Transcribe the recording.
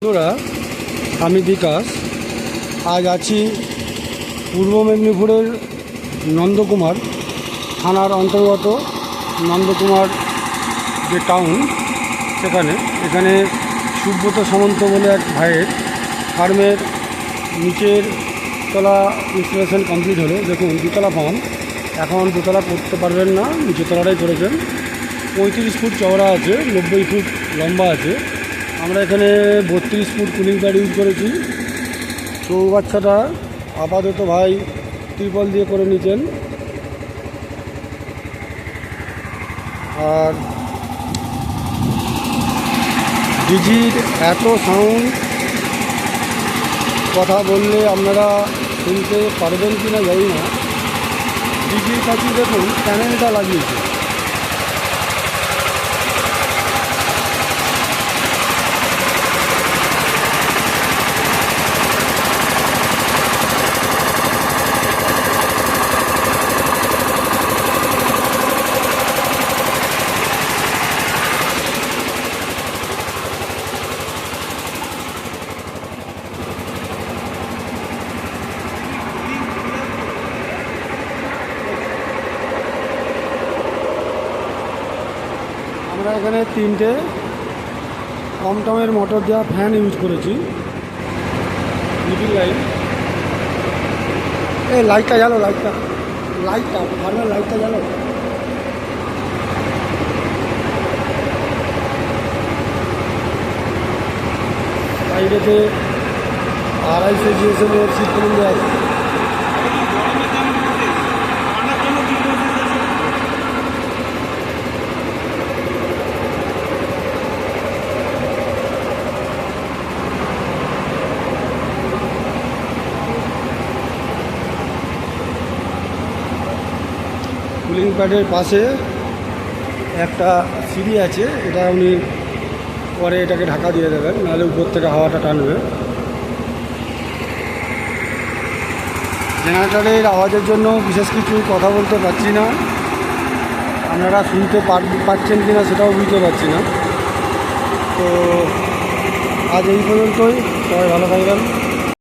বন্ধুরা, আমি বিকাশ। আজ আছি পূর্ব মেদিনীপুরের নন্দকুমার থানার অন্তর্গত নন্দকুমার যে টাউন, এখানে সুব্রত সামন্ত বলে এক ভাইয়ের ফার্মের নিচের তলা ইনস্টলেশন কমপ্লিট হলো। দেখুন, দুতলা ফার্ম, এখন দোতলা করতে পারবেন না, নিচের তলাটাই করেছেন। 35 ফুট চওড়া আছে, 90 ফুট লম্বা আছে। আমরা এখানে 32 ফুট কুলিং প্যাড ইউজ করেছি। চৌবাচ্চাটা আপাতত ভাই ত্রিপল দিয়ে করে নিচ্ছেন। আর ডিজির এত সাউন্ড, কথা বললে আপনারা শুনতে পারবেন কি না জানি না। ডিজির কাছে দেখুন প্যানেলটা লাগিয়েছে। আমরা এখানে 3টে কমটমের মোটর দেওয়া ফ্যান ইউজ করেছি। লিভিং লাইট, এই লাইটটা জ্বালো, লাইটটা ফার্মের লাইটটা জ্বালো। সাইডেতে 250 জিএসএমের সিট কুলিং দেওয়া আছে। কুলিং প্যাডের পাশে একটা সিঁড়ি আছে, এটা উনি পরে এটাকে ঢাকা দিয়ে দেবেন, নাহলে উপর থেকে হাওয়াটা টানবে। জেনারেটরের আওয়াজের জন্য বিশেষ কিছু কথা বলতে পারছি না, আপনারা শুনতে পাচ্ছেন কি না সেটাও বুঝতে পারছি না। তো আজ এই পর্যন্তই, সবাই ভালো থাকবেন।